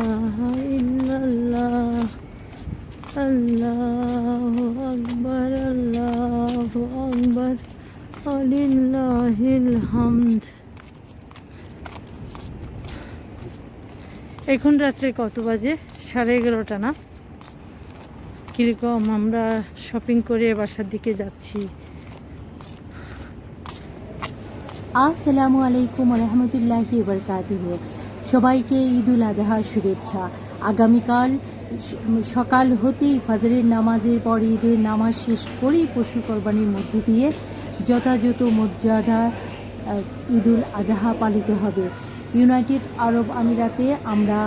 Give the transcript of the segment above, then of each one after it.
ইলাহা ইল্লাল্লাহ আল্লাহু আকবার আল্লাহু আকবার ওয়ালিল্লাহিল হামদ। এখন রাত্রে কত বাজে? 11:30 না? কীরকম আমরা শপিং করে বাসার দিকে যাচ্ছি। আসসালামু আলাইকুম রহমতুল্লাহি বারাকাতুহু। সবাইকে ঈদুল আজহার শুভেচ্ছা। আগামীকাল সকাল হতেই ফজরের নামাজের পর ঈদের নামাজ শেষ করেই পশু কোরবানির মধ্য দিয়ে যথাযথ মর্যাদা ঈদুল আজহা পালিত হবে। ইউনাইটেড আরব আমিরাতে আমরা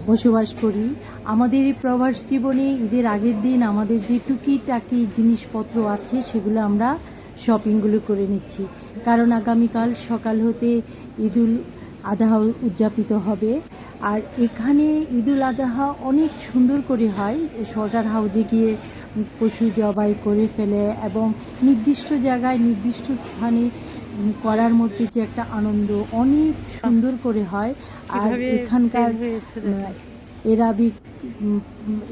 বসবাস করি। আমাদের এই প্রবাস জীবনে ঈদের আগের দিন আমাদের যে টুকিটাকি জিনিসপত্র আছে সেগুলো আমরা শপিংগুলো করে নিচ্ছি, কারণ আগামীকাল সকাল হতে ঈদুল আজহা উদযাপিত হবে। আর এখানে ঈদুল আজহা অনেক সুন্দর করে হয়। সর্দার হাউজে গিয়ে পশু জবাই করে ফেলে এবং নির্দিষ্ট জায়গায় নির্দিষ্ট স্থানে করার মধ্যে যে একটা আনন্দ অনেক সুন্দর করে হয়। আর এখানকার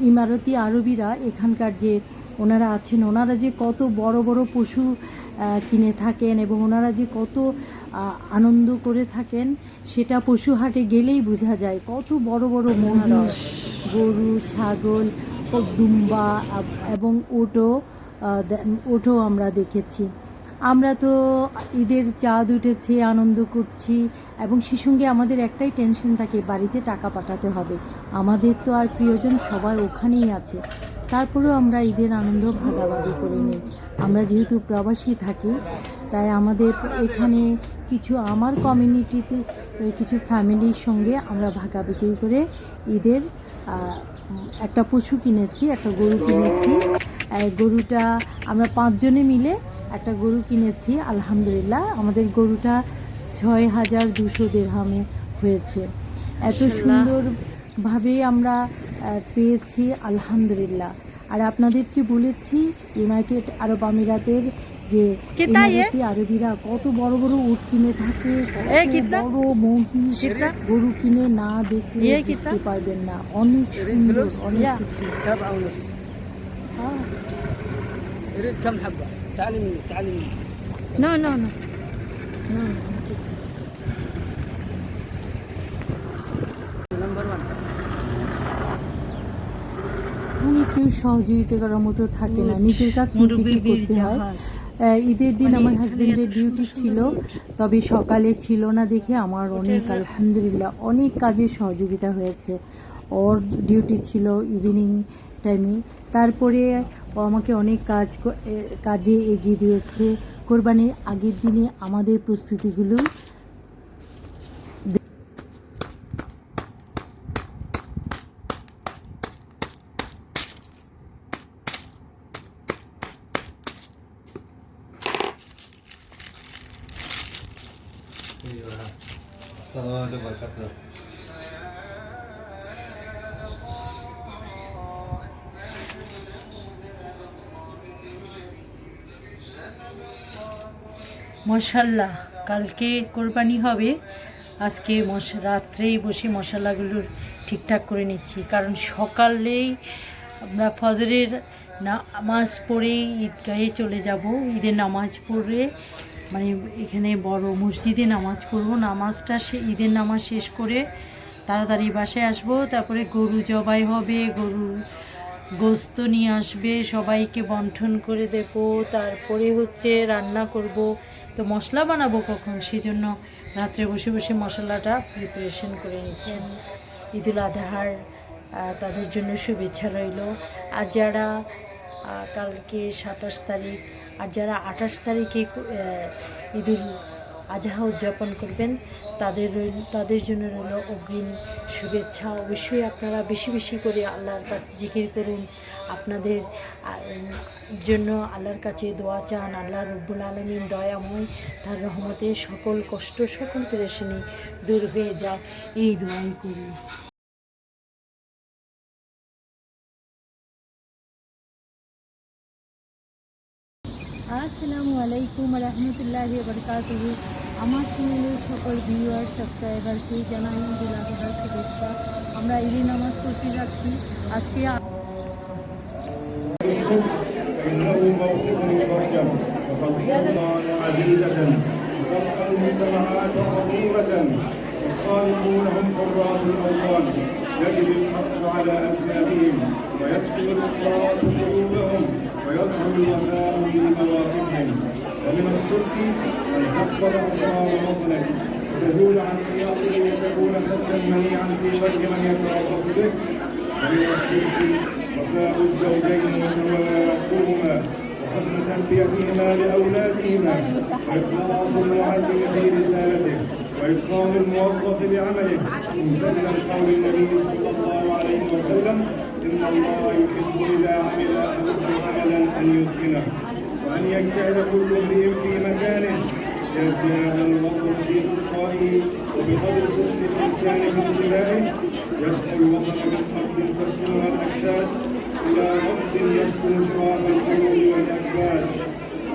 ইমারতি আরবিরা এখানকার যে ওনারা আছেন, ওনারা যে কত বড় বড় পশু কিনে থাকেন এবং ওনারা যে কত আনন্দ করে থাকেন সেটা পশু হাটে গেলেই বোঝা যায়। কত বড় বড় মহিষ, গরু, ছাগল, দুম্বা এবং ওটো আমরা দেখেছি। আমরা তো ঈদের চাঁদ উঠেছে, আনন্দ করছি এবং সেই সঙ্গে আমাদের একটাই টেনশন থাকে, বাড়িতে টাকা পাঠাতে হবে। আমাদের তো আর প্রিয়জন সবার ওখানেই আছে, তারপরেও আমরা ঈদের আনন্দ ভাগাভাগি করে নিই। আমরা যেহেতু প্রবাসী থাকি তাই আমাদের এখানে কিছু আমার কমিউনিটিতে কিছু ফ্যামিলির সঙ্গে আমরা ভাগাভাগি করে ঈদের একটা পশু কিনেছি, একটা গরু কিনেছি। গরুটা আমরা 5 জনে মিলে একটা গরু কিনেছি। আলহামদুলিল্লাহ আমাদের গরুটা 6,200 দিরহামে হয়েছে। এত সুন্দরভাবে আমরা পেয়েছি আলহামদুলিল্লাহ। আর আপনাদেরকে বলেছি ইউনাইটেড আরব আমিরাতের যে ইমারতি আরবিরা কত বড় বড় উট কিনে থাকে, বড় মহিষ গরু কিনে না দেখলে বুঝতে পারবেন না। অনেক সুন্দর অনেক কিছু। No, no, no. No. কেউ সহযোগিতা করার মতো থাকে না, নিজের কাজ নিজেকে করতে হয়। ঈদের দিন আমার হাজব্যান্ডের ডিউটি ছিল, তবে সকালে ছিল না দেখে আমার অনেক আলহামদুলিল্লাহ অনেক কাজে সহযোগিতা হয়েছে। ওর ডিউটি ছিল ইভিনিং টাইমে, তারপরে ও আমাকে অনেক কাজে এগিয়ে দিয়েছে। কোরবানির আগের দিনে আমাদের প্রস্তুতিগুলো মশাল্লা কালকে কোরবানি হবে, আজকে রাত্রেই বসে মশালাগুলোর ঠিকঠাক করে নিচ্ছি, কারণ সকালেই আমরা ফজরের নামাজ পড়েই ঈদগাহে চলে যাব। ঈদের নামাজ পড়ে মানে এখানে বড় মসজিদে নামাজ পড়ব। ঈদের নামাজ শেষ করে তাড়াতাড়ি বাসায় আসব। তারপরে গরু জবাই হবে, গরুর গোস্ত নিয়ে আসবে, সবাইকে বন্টন করে দেব। তারপরে রান্না করব। তো মশলা বানাবো কখন, সেই জন্য রাত্রে বসে বসে মশলাটা প্রিপারেশন করে নিচ্ছেন। ঈদুল আজহার তাদের জন্য শুভেচ্ছা রইল। আর যারা কালকে 27 তারিখ আর যারা 28 তারিখে ঈদুল আজহা উদযাপন করবেন তাদের জন্য রইল অগ্রিম শুভেচ্ছা। অবশ্যই আপনারা বেশি বেশি করে আল্লাহর কাছে জিকির করুন, আপনাদের জন্য আল্লাহর কাছে দোয়া চান। আল্লাহ রব্বুল আলামিন দয়াময়, তার রহমতে সকল কষ্ট সকল পেরেশানি দূর হয়ে যায়, এই দোয়াই করি। আসসালামু আলাইকুম রহমতুল্লাহি বারাকাতুহু। আমার চ্যানেলের সকল ভিউয়ার সাবস্ক্রাইবারকে জানাই ঈদুল আজহার শুভেচ্ছা। আমরা ঈদের নামাজ পড়তে যাচ্ছি আজকে। إنه موقف مرجم وتضمن عزيزة وتبقى المجتمعات قديمة والصالحون هم حراس الأوطان يجري الحق على ألسنتهم ويسكن الإخلاص قلوبهم ويظهر الوفاء في مواقفهم ومن الصدق أن تحفظ أسرار وطنك وتزول عن حياته وتكون سدا منيعا في وجه من يتربص به ومن الصدق وفاء الزوجين وتوادهما وحسن تربيتهما لأولادهما وإخلاص المعلم في رسالته وإتقان الموظف بعمله ممتثلا قول النبي صلى الله عليه وسلم إن الله يحب إذا عمل أحدكم عملا أن يتقنه وأن يجتهد كل امرئ في مكانه يزداد الوطن في تلقائه وبقدر صدق الإنسان في ابتدائه يسقي الوطن من أرض تسكنها الأجساد إلى أرض يسكن شراب القلوب والأكباد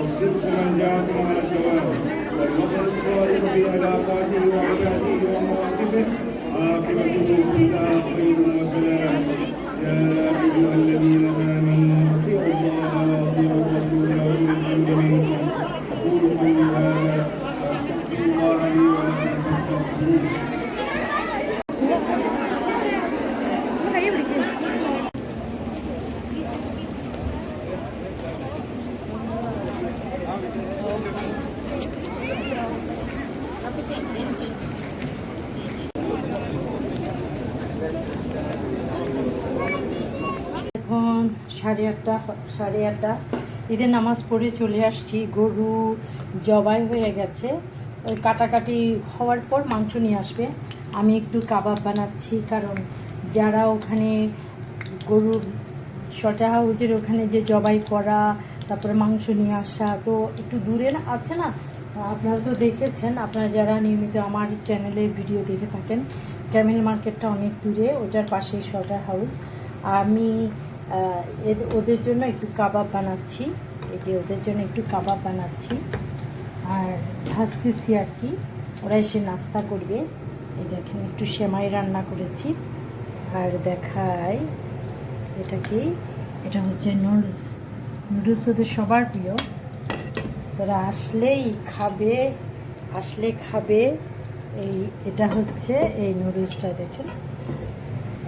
الصدق منجاة على الثواب والوطن الصادق في علاقاته وعباده ومواقفه عاقبته كلها خير وسلام يا أيها الذين آمنوا أطيعوا الله وأطيعوا الرسول وأولي الأمر منكم أقول قولي هذا وأستغفر الله لي ولكم فاستغفروه. এখন সাড়ে আটটা ঈদের নামাজ পড়ে চলে আসছি। গরু জবাই হয়ে গেছে, ওই কাটাকাটি হওয়ার পর মাংস নিয়ে আসবে। আমি একটু কাবাব বানাচ্ছি, কারণ যারা ওখানে গরুর শর্টার হাউসের ওখানে যে জবাই করা, তারপরে মাংস নিয়ে আসা, তো একটু দূরে আছে না, আপনারা তো দেখেছেন, আপনারা যারা নিয়মিত আমার চ্যানেলের ভিডিও দেখে থাকেন, ক্যামেল মার্কেটটা অনেক দূরে, ওটার পাশেই শর্টার হাউস। আমি ওদের জন্য একটু কাবাব বানাচ্ছি, এই যে ওদের জন্য একটু কাবাব বানাচ্ছি আর ভাজতেছি আর কি, ওরা এসে নাস্তা করবে। এই দেখেন একটু সেমাই রান্না করেছি। আর দেখাই এটা কি, এটা হচ্ছে নুডলস। নুডলস ওদের সবার প্রিয়, তারা আসলেই খাবে। এটা হচ্ছে এই নুডলসটা দেখেন।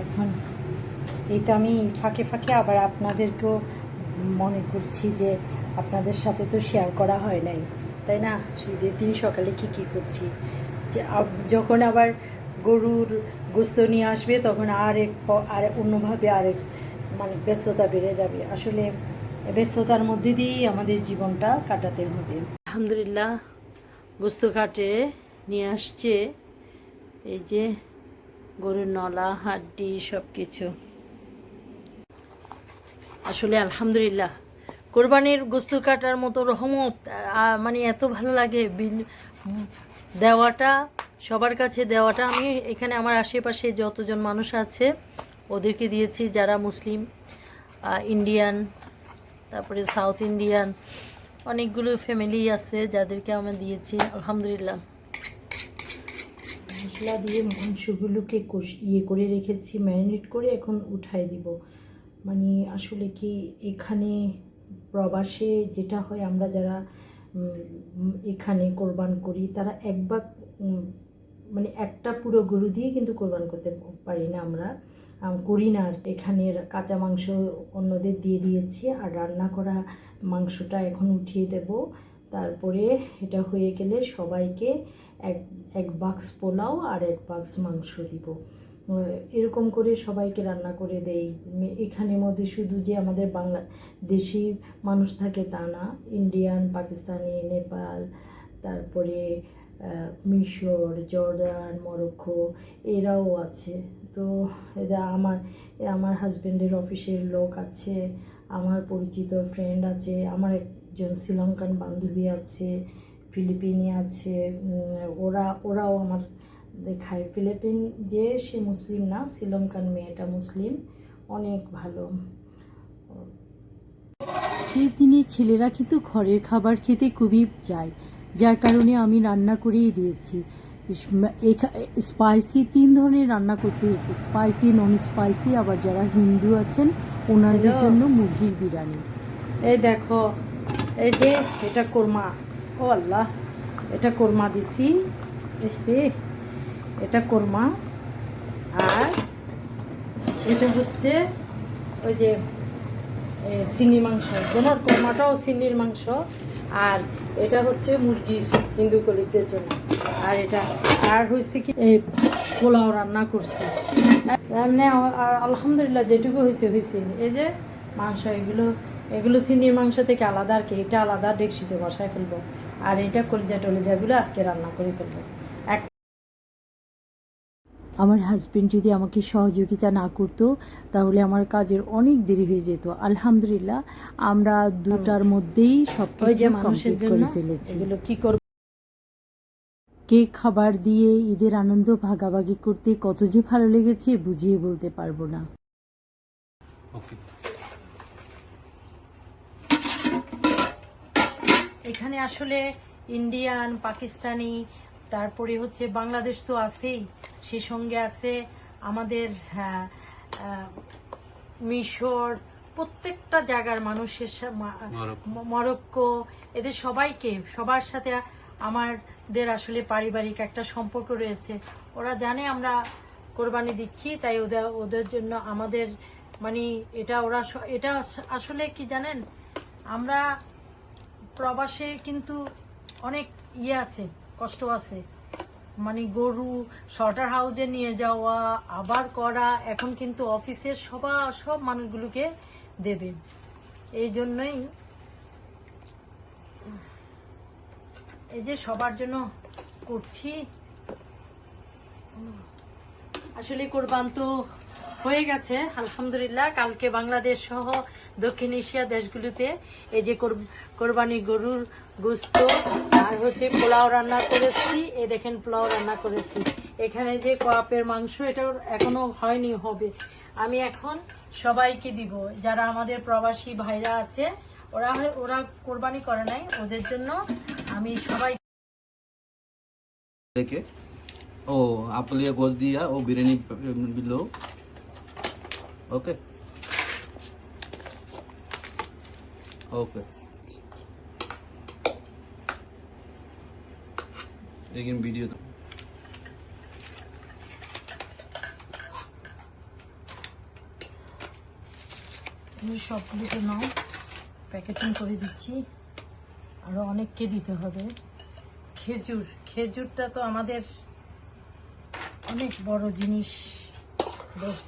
এখন এইটা আমি ফাঁকে আবার আপনাদেরকেও মনে করছি যে আপনাদের সাথে তো শেয়ার করা হয় নাই, তাই না? ঈদের দিন সকালে কি করছি, যে যখন আবার গরুর গোস্ত নিয়ে আসবে তখন আর অন্যভাবে মানে ব্যস্ততা বেড়ে যাবে। আসলে ব্যস্ততার মধ্যে দিয়েই আমাদের জীবনটা কাটাতে হবে। আলহামদুলিল্লাহ, গোস্ত কাটে নিয়ে আসছে, এই যে গরুর নলা, হাড্ডি সব কিছু। আসলে আলহামদুলিল্লাহ, কোরবানির গোস্ত কাটার মতো রহমত, মানে এত ভালো লাগে দেওয়াটা, সবার কাছে দেওয়াটা। আমি এখানে আমার আশেপাশে যতজন মানুষ আছে ওদেরকে দিয়েছি, যারা মুসলিম, ইন্ডিয়ান, তারপরে সাউথ ইন্ডিয়ান, অনেকগুলো ফ্যামিলি আছে যাদেরকে আমি দিয়েছি। আলহামদুলিল্লাহ, মশলা দিয়ে মাংসগুলোকে করে রেখেছি, ম্যারিনেট করে, এখন উঠাই দিব। মানে আসলে কি, এখানে প্রবাসে যেটা হয়, আমরা যারা এখানে কোরবান করি তারা মানে একটা পুরো গরু দিয়ে কিন্তু কোরবান করতে পারি না, আমরা করি না। আর এখানের কাঁচা মাংস অন্যদের দিয়ে দিয়েছি, আর রান্না করা মাংসটা এখন উঠিয়ে দেব। তারপরে এটা হয়ে গেলে সবাইকে এক বাক্স পোলাও আর এক বাক্স মাংস দিব, এরকম করে সবাইকে রান্না করে দেই। এখানের মধ্যে শুধু যে আমাদের বাংলাদেশি মানুষ থাকে তা না, ইন্ডিয়ান, পাকিস্তানি, নেপাল, তারপরে মিশর, জর্দান, মরক্কো, এরাও আছে। তো এরা আমার হাজব্যান্ডের অফিসের লোক আছে, আমার পরিচিত ফ্রেন্ড আছে, আমার একজন শ্রীলঙ্কান বান্ধবী আছে, ফিলিপিনি আছে, ওরাও আমার দেখায়। ফিলিপিন যে সে মুসলিম না, শ্রীলঙ্কান মেয়েটা মুসলিম, অনেক ভালো। এই দিনে ছেলেরা কিন্তু ঘরের খাবার খেতে খুবই চায়, যার কারণে আমি রান্না করেই দিয়েছি। স্পাইসি 3 ধরনের রান্না করতে হচ্ছে, স্পাইসি, নন স্পাইসি, আবার যারা হিন্দু আছেন ওনাদের জন্য মুরগির বিরিয়ানি। এই দেখো, এই যে এটা কোরমা, ও আল্লাহ, এটা কোরমা দিছি, এটা কোরমা, আর এটা হচ্ছে ওই যে সিন্নি মাংস, তোমার কোরমাটাও সিন্নির মাংস, আর এটা হচ্ছে মুরগির হিন্দু কলিকদের জন্য, আর এটা আর হয়েছে কি এই পোলাও রান্না করছি। এমনি আলহামদুলিল্লাহ যেটুকু হয়েছে হয়েছে। এই যে মাংস, এগুলো সিন্নির মাংস থেকে আলাদা, আর কি এটা আলাদা ডেকসিতে বসায় ফেলবো, আর এটা কলিজা টলিজাগুলো আজকে রান্না করে ফেলবো। আমার হাজবেন্ড যদি আমাকে সহযোগিতা না করতো তাহলে আমার কাজের অনেক দেরি হয়ে যেত। আলহামদুলিল্লাহ আমরা 2টার মধ্যেই সব কিছু কমপ্লিট করে ফেলেছি। এগুলো কি করব, কেক খাবার দিয়ে ঈদের আনন্দ ভাগাভাগি করতে কত যে ভালো লেগেছে বুঝিয়ে বলতে পারবো না। এখানে আসলে ইন্ডিয়ান, পাকিস্তানি, তারপরে হচ্ছে বাংলাদেশ তো আছেই, সে সঙ্গে আছে আমাদের মিশর, প্রত্যেকটা জায়গার মানুষের মরক্কো, এদের সবার সাথে আমাদের আসলে পারিবারিক একটা সম্পর্ক রয়েছে। ওরা জানে আমরা কোরবানি দিচ্ছি, তাই ওদের জন্য আমাদের মানে এটা আসলে কি জানেন, আমরা প্রবাসে কিন্তু অনেক আছে, কষ্ট আছে, মানে গরু শর্টার হাউসে নিয়ে যাওয়া, আবার করা, এখন কিন্তু অফিসের সব মানুষগুলোকে দেবে। এই জন্যই এই যে সবার জন্য করছি। আসলে কোরবান তো হয়ে গেছে আলহামদুলিল্লাহ। কালকে বাংলাদেশ সহ দক্ষিণ এশিয়া দেশগুলোতে এই যে কোরবানি গরুর গোস্ত আর হচ্ছে পোলাও রান্না করেছি। এই দেখেন পোলাও রান্না করেছি। এখানে যে কোয়াপের মাংস, এটা এখনো হয়নি, হবে। আমি এখন সবাইকে দিব, যারা আমাদের প্রবাসী ভাইরা আছে, ওরা কোরবানি করে নাই, ওদের জন্য আমি সবাই लेके ओ आपके लिए गोश्त दिया, वो बिरयानी भी लो। ओके ओके, लेकिन वीडियो तो সবগুলোকে নাও, প্যাকেটিং করে দিচ্ছি। আরো অনেককে দিতে হবে। খেজুরটা তো আমাদের অনেক বড় জিনিস। বেশ